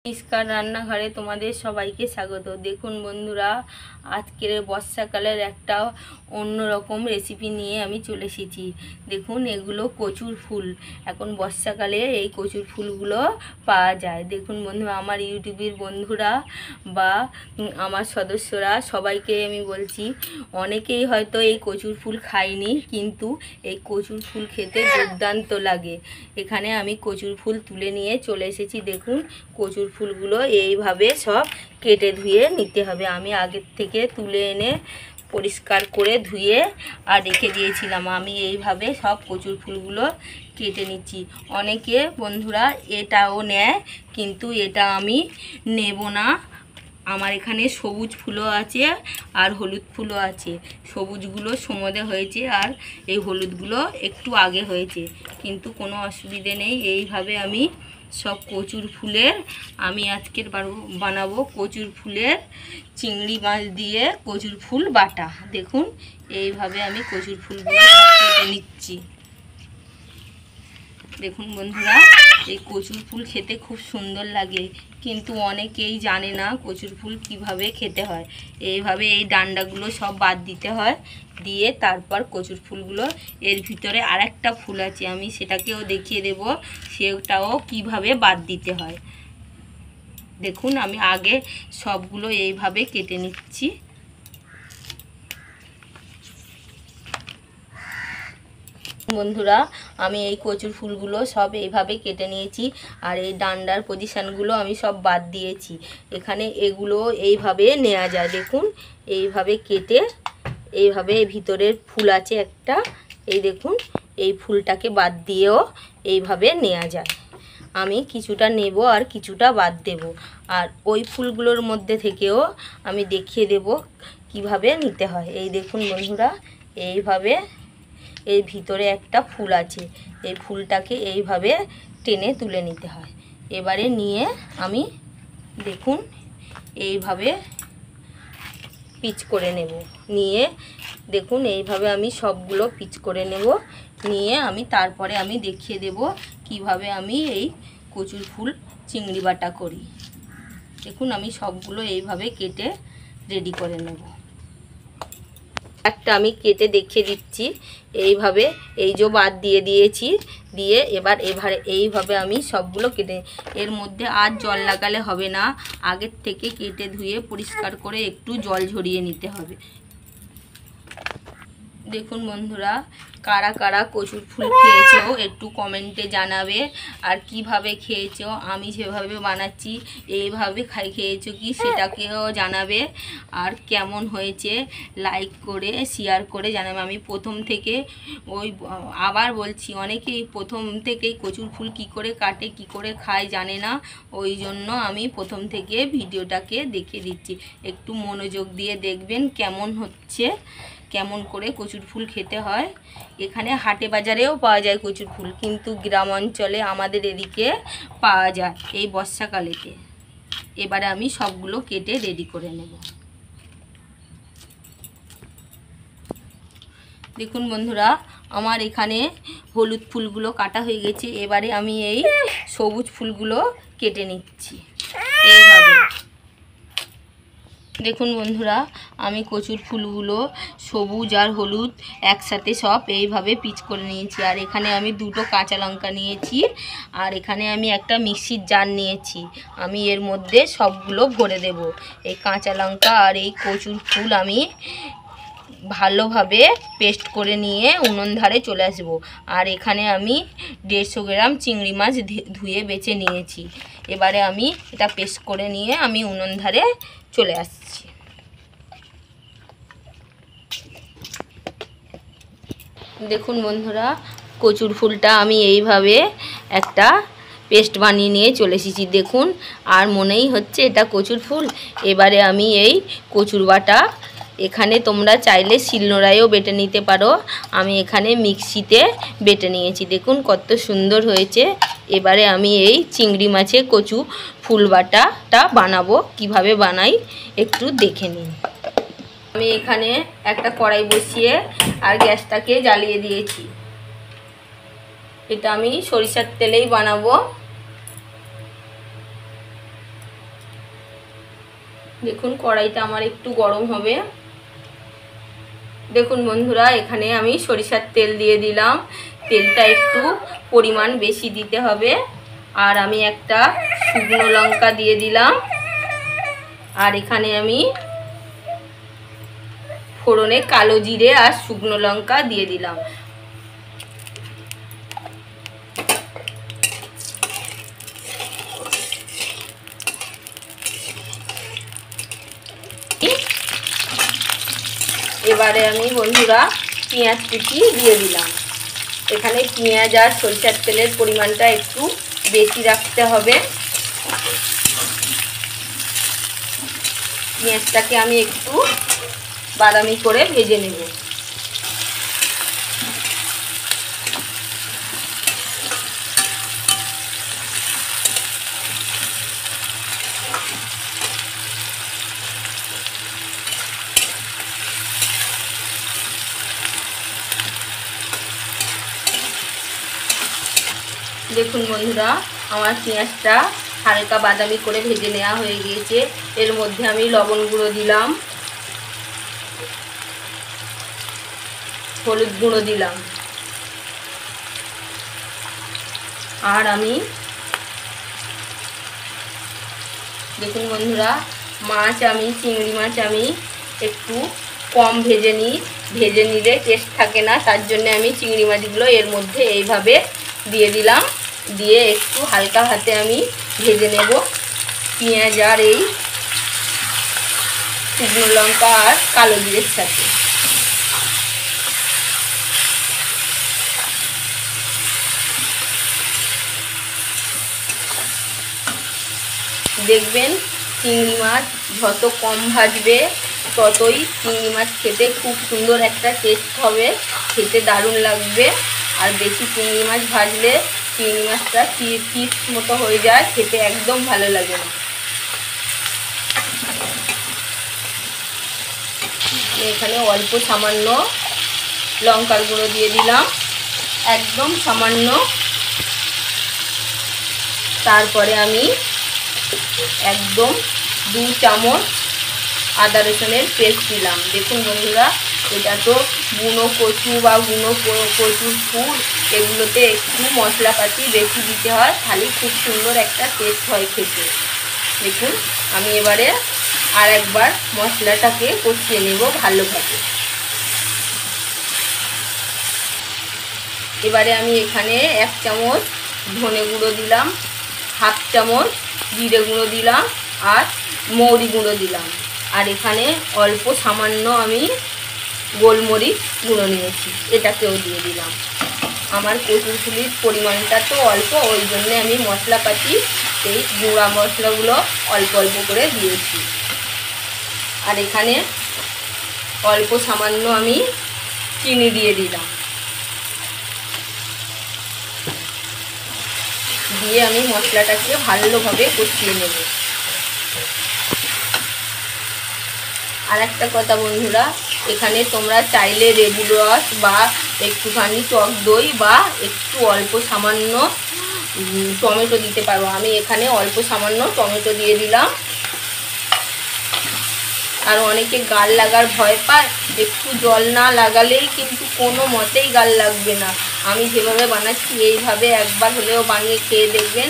মিষ্কার রান্নাঘরে তোমাদের সবাইকে স্বাগত। দেখুন বন্ধুরা, আজকের বর্ষাকালের একটা অন্যরকম রেসিপি নিয়ে আমি চলে এসেছি। দেখুন, এগুলো কচুর ফুল। এখন বর্ষাকালে এই কচুর ফুলগুলো পাওয়া যায়। দেখুন বন্ধুরা, আমার ইউটিউবের বন্ধুরা বা আমার সদস্যরা সবাইকে আমি বলছি, অনেকেই হয়তো এই কচুর ফুল খায়নি, কিন্তু এই কচুর ফুল খেতে দুর্দান্ত লাগে। এখানে আমি কচুর ফুল তুলে নিয়ে চলে এসেছি। দেখুন, কচুর ফুলগুলো এইভাবে সব কেটে ধুয়ে নিতে হবে। আমি আগের থেকে তুলে এনে পরিষ্কার করে ধুয়ে আর রেখে দিয়েছিলাম। আমি এইভাবে সব কচুর ফুলগুলো কেটে নিচ্ছি। অনেকে বন্ধুরা এটাও নেয়, কিন্তু এটা আমি নেব না। আমার এখানে সবুজ ফুলও আছে আর হলুদ ফুলও আছে। সবুজগুলো সমদে হয়েছে আর এই হলুদগুলো একটু আগে হয়েছে, কিন্তু কোনো অসুবিধে নেই। এইভাবে আমি সব কচুর ফুলের আমি আজকের বানাবো কচুর ফুলের চিংড়ি মাছ দিয়ে কচুর ফুল বাটা। দেখুন, এইভাবে আমি কচুর ফুলগুলো কেটে নিচ্ছি। দেখুন বন্ধুরা, এই কচুর ফুল খেতে খুব সুন্দর লাগে, কিন্তু অনেকেই জানে না কচুর ফুল কিভাবে খেতে হয়। এইভাবে এই ডান্ডাগুলো সব বাদ দিতে হয়, দিয়ে তারপর কচুর ফুলগুলো, এর ভিতরে আরেকটা ফুল আছে, আমি সেটাকেও দেখিয়ে দেব, সেটাও কিভাবে বাদ দিতে হয়। দেখুন, আমি আগে সবগুলো এইভাবে কেটে নিচ্ছি। বন্ধুরা, আমি এই কচুর ফুলগুলো সব এইভাবে কেটে নিয়েছি, আর এই ডান্ডার পজিশানগুলো আমি সব বাদ দিয়েছি। এখানে এগুলো এইভাবে নেওয়া যায়। দেখুন, এইভাবে কেটে এইভাবে ভিতরের ফুল আছে একটা, এই দেখুন, এই ফুলটাকে বাদ দিয়েও এইভাবে নেওয়া যায়। আমি কিছুটা নেব আর কিছুটা বাদ দেব, আর ওই ফুলগুলোর মধ্যে থেকেও আমি দেখিয়ে দেব কিভাবে নিতে হয়। এই দেখুন বন্ধুরা, এইভাবে এর ভিতরে একটা ফুল আছে, এই ফুলটাকে এইভাবে টেনে তুলে নিতে হয়। এবারে নিয়ে আমি দেখুন এইভাবে পিচ করে নেব। নিয়ে দেখুন এইভাবে আমি সবগুলো পিচ করে নেব। নিয়ে আমি তারপরে আমি দেখিয়ে দেব কিভাবে আমি এই কচুর ফুল চিংড়ি বাটা করি। দেখুন, আমি সবগুলো এইভাবে কেটে রেডি করে নেব। একটা আমি কেটে দেখিয়ে দিচ্ছি। এইভাবে এই যে বাদ দিয়ে দিয়েছি, দিয়ে এবারে এইভাবে আমি সবগুলো কেটে, এর মধ্যে আর জল লাগালে হবে না, আগের থেকে কেটে ধুয়ে পরিষ্কার করে একটু জল ঝরিয়ে নিতে হবে। দেখুন বন্ধুরা, কারা কারা কচুর ফুল খেয়েছো একটু কমেন্টে জানাবে, আর কিভাবে খেয়েছো। আমি যেভাবে বানাচ্ছি এইভাবে খেয়েছো কি সেটাকেও জানাবে, আর কেমন হয়েছে লাইক করে শেয়ার করে জানাবে। আমি প্রথম থেকে আবার বলছি, অনেকেই প্রথম থেকেই কচুর ফুল কি করে কাটে কি করে খায় জানে না, ওই জন্য আমি প্রথম থেকে ভিডিওটাকে দেখিয়ে দিচ্ছি। একটু মনোযোগ দিয়ে দেখবেন কেমন হচ্ছে, কেমন করে কচুর ফুল খেতে হয়। এখানে হাটে বাজারেও পাওয়া যায় কচুর ফুল, কিন্তু গ্রাম অঞ্চলে আমাদের এদিকে পাওয়া যায় এই বর্ষাকালেতে। এবারে আমি সবগুলো কেটে রেডি করে নেব। দেখুন বন্ধুরা, আমার এখানে হলুদ ফুলগুলো কাটা হয়ে গেছে। এবারে আমি এই সবুজ ফুলগুলো কেটে নিচ্ছি এইভাবে। দেখুন বন্ধুরা, আমি কচুর ফুলগুলো সবুজ আর হলুদ একসাথে সব এইভাবে পিচ করে নিয়েছি। আর এখানে আমি দুটো কাঁচা লঙ্কা নিয়েছি, আর এখানে আমি একটা মিক্সির জার নিয়েছি। আমি এর মধ্যে সবগুলো ভরে দেব। এই কাঁচা লঙ্কা আর এই কচুর ফুল আমি ভালোভাবে পেস্ট করে নিয়ে উনুন ধারে চলে আসবো। আর এখানে আমি 150 গ্রাম চিংড়ি মাছ ধুয়ে বেছে নিয়েছি। এবারে আমি এটা পেস্ট করে নিয়ে আমি উনুন ধারে চলে আসছি। দেখুন বন্ধুরা, কচুর ফুলটা আমি এইভাবে একটা পেস্ট বানিয়ে নিয়ে চলে এসেছি। দেখুন, আর মনেই হচ্ছে এটা কচুর ফুল। এবারে আমি এই কচুর বাটা, এখানে তোমরা চাইলে শিলনোড়ায়ও বেটে নিতে পারো, আমি এখানে মিক্সিতে বেটে নিয়েছি। দেখুন কত সুন্দর হয়েছে। এবারে আমি এই চিংড়ি মাছের কচু ফুল বাটাটা বানাবো, কিভাবে বানাই একটু দেখে নিন। আমি এখানে একটা কড়াই বসিয়ে আর গ্যাসটাকে জ্বালিয়ে দিয়েছি। এটা আমি সরিষার তেলেই বানাবো। দেখুন কড়াইটা আমার একটু গরম হবে। দেখুন বন্ধুরা, এখানে আমি সরিষার তেল দিয়ে দিলাম। তেলটা একটু পরিমাণ বেশি দিতে হবে। আর আমি একটা শুকনো লঙ্কা দিয়ে দিলাম। আর এখানে আমি ফোড়নে কালো জিরে আর শুকনো লঙ্কা দিয়ে দিলাম। এবারে আমি বন্ধুরা পেঁয়াজ কুচি দিয়ে দিলাম। এখানে পেঁয়াজ আর সরিষার তেলের পরিমাণটা একটু বেশি রাখতে হবে। পেঁয়াজটাকে আমি একটু বাদামি করে ভেজে নেব। দেখুন বন্ধুরা, আমার পেঁয়াজটা হালকা বাদামি করে ভেজে নেওয়া হয়ে গিয়েছে। এর মধ্যে আমি লবণ গুঁড়ো দিলাম, হলুদ গুঁড়ো দিলাম, আর আমি দেখুন বন্ধুরা, চিংড়ি মাছ আমি একটু কম ভেজে নিই। ভেজে নিলে টেস্ট থাকে না, তার জন্য আমি চিংড়ি মাছগুলো এর মধ্যে এইভাবে দিয়ে দিলাম। দিয়ে একটু হালকা হাতে আমি ভেজে নেব পেঁয়াজ আর এই শুকনো লঙ্কা আর কালো জিরের সাথে। দেখবেন চিংড়ি মাছ যত কম ভাজবে ততই চিংড়ি মাছ খেতে খুব সুন্দর একটা টেস্ট হবে, খেতে দারুণ লাগবে। আর বেশি চিংড়ি মাছ ভাজলে চিংড়ি মাছটা পিস মতো হয়ে যায়, খেতে একদম ভালো লাগে না। এখানে অল্প সামান্য লঙ্কার গুঁড়ো দিয়ে দিলাম, একদম সামান্য। তারপরে আমি একদম 2 চামচ আদা রসুনের পেস্ট দিলাম। দেখুন বন্ধুরা, এটা তো বুনো কচু বা বুনো কচুর ফুল, এগুলোতে একটু মশলাপাতি বেশি দিতে হয়, খালি খুব সুন্দর একটা টেস্ট হয় খেতে। দেখুন আমি এবারে আর একবার মশলাটাকে কষিয়ে নেব ভালোভাবে। এবারে আমি এখানে 1 চামচ ধনে গুঁড়ো দিলাম, 1/2 চামচ জিরে গুঁড়ো দিলাম, আর মৌরি গুঁড়ো দিলাম। আর এখানে অল্প সামান্য আমি গোলমরিচ গুঁড়ো নিয়েছি, এটাকেও দিয়ে দিলাম। আমার কচুর ফুলির পরিমাণটা তো অল্প, ওই জন্য আমি মশলাপাতি এই গুঁড়া মশলাগুলো অল্প অল্প করে দিয়েছি। আর এখানে অল্প সামান্য আমি চিনি দিয়ে দিলাম। দিয়ে আমি মশলাটাকে ভালোভাবে কষিয়ে নেব। আর একটা কথা বন্ধুরা, এখানে তোমরা চাইলে লেবুর রস বা একটুখানি টক দই বা একটু অল্প সামান্য টমেটো দিতে পারো। আমি এখানে অল্প সামান্য টমেটো দিয়ে দিলাম। আর অনেকে গাল লাগার ভয় পায়, একটু জল না লাগালেই কিন্তু কোনো মতেই গাল লাগবে না। আমি যেভাবে বানাচ্ছি এইভাবে একবার হলেও বানিয়ে খেয়ে দেখবেন,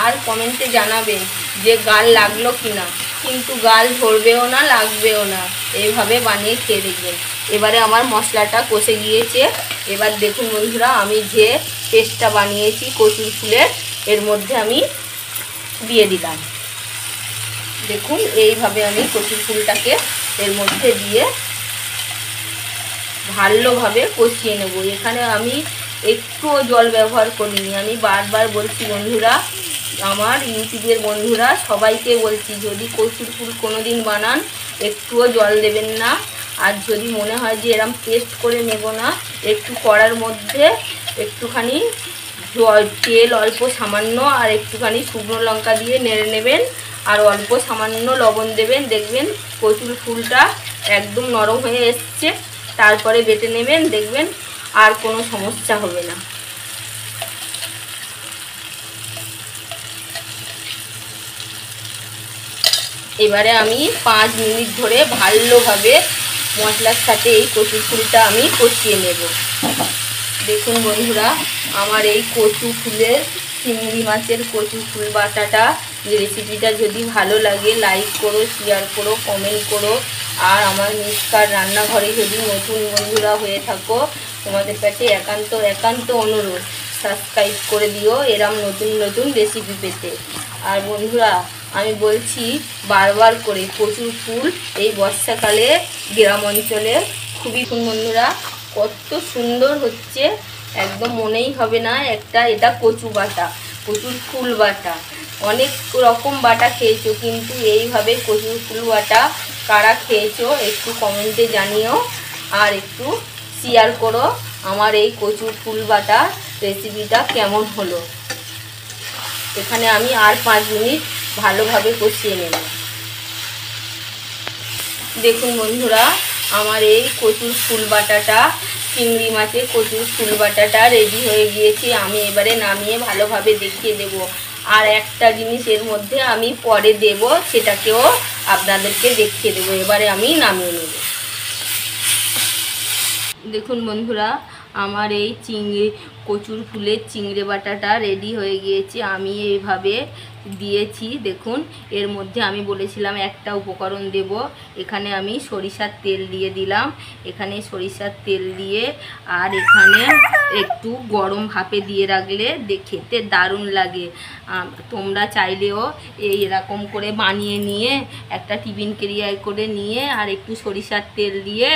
আর কমেন্টে জানাবেন যে গাল লাগলো কি না। কিন্তু গাল ধরবেও না, লাগবেও না, এইভাবে বানিয়ে খেয়ে দেখবেন। এবারে আমার মশলাটা কষে গিয়েছে। এবার দেখুন বন্ধুরা, আমি যে পেস্টটা বানিয়েছি কচুর ফুলের, এর মধ্যে আমি দিয়ে দিলাম। দেখুন এইভাবে আমি কচুর ফুলটাকে এর মধ্যে দিয়ে ভালোভাবে কষিয়ে নেব। এখানে আমি একটুও জল ব্যবহার করিনি। আমি বারবার বলছি বন্ধুরা, আমার ইউটিউবের বন্ধুরা সবাইকে বলছি, যদি কচুর ফুল কোনোদিন বানান একটুও জল দেবেন না। আর যদি মনে হয় যে এরম পেস্ট করে নেব না, একটু কড়ার মধ্যে একটুখানি তেল অল্প সামান্য আর একটুখানি শুকনো লঙ্কা দিয়ে নেড়ে নেবেন, আর অল্প সামান্য লবণ দেবেন। দেখবেন কচুর ফুলটা একদম নরম হয়ে এসছে। তারপরে বেটে নেবেন, দেখবেন আর কোনো সমস্যা হবে না। এবারে আমি 5 মিনিট ধরে ভালোভাবে মশলার সাথে এই কচু ফুলটা আমি কষিয়ে নেব। দেখুন বন্ধুরা, আমার এই কচু ফুলের চিংড়ি মাছের কচু ফুল বাটাটা রেসিপিটা যদি ভালো লাগে লাইক করো, শেয়ার করো, কমেন্ট করো। আর আমার মিসকার রান্নাঘরে যদি নতুন বন্ধুরা হয়ে থাকো, তোমাদের কাছে একান্ত অনুরোধ সাবস্ক্রাইব করে দিও এরম নতুন নতুন রেসিপি পেতে। আর বন্ধুরা আমি বলছি বারবার করে, কচুর ফুল এই বর্ষাকালে গ্রাম অঞ্চলে খুবই বন্ধুরা কত সুন্দর হচ্ছে, একদম মনেই হবে না এটা কচু বাটা, কচুর ফুল বাটা। অনেক রকম বাটা খেয়েছো, কিন্তু এইভাবে কচুর ফুল বাটা কারা খেয়েছো একটু কমেন্টে জানিও, আর একটু শেয়ার করো আমার এই কচুর ফুল বাটা রেসিপিটা কেমন হলো। এখানে আমি আর 5 মিনিট ভালোভাবে কষিয়ে নেব। দেখুন বন্ধুরা, আমার এই কচুর ফুল বাটাটা, চিংড়ি মাছের কচুর ফুল বাটাটা রেডি হয়ে গিয়েছে। আমি এবারে নামিয়ে ভালোভাবে দেখিয়ে দেব। আর একটা জিনিস এর মধ্যে আমি পরে দেব, সেটাকেও আপনাদেরকে দেখিয়ে দেব। এবারে আমি নামিয়ে নেব। দেখুন বন্ধুরা, আমার এই কচুর ফুলের চিংড়ি বাটাটা রেডি হয়ে গিয়েছে। আমি এইভাবে দিয়েছি। দেখুন, এর মধ্যে আমি বলেছিলাম একটা উপকরণ দেব। এখানে আমি সরিষার তেল দিয়ে দিলাম, এখানে সরিষার তেল দিয়ে, আর এখানে একটু গরম ভাপে দিয়ে রাখলে খেতে দারুণ লাগে। তোমরা চাইলেও এরকম করে বানিয়ে নিয়ে একটা টিফিন ক্যারিয়ার করে নিয়ে আর একটু সরিষার তেল দিয়ে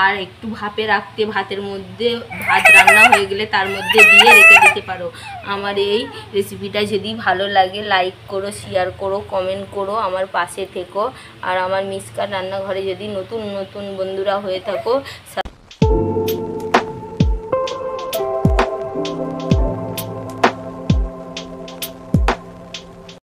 আর একটু ভাপে রাখতে, ভাতের মধ্যে ভাত রান্না হয়ে গেলে তার মধ্যে দিয়ে রেখে দিতে পারো। আমার এই রেসিপিটা যদি ভালো লাগে লাইক করো, শেয়ার করো, কমেন্ট করো, আমার পাশে থেকো। আর আমার মিসকার রান্নাঘরে যদি নতুন নতুন বন্ধুরা হয়ে থাকো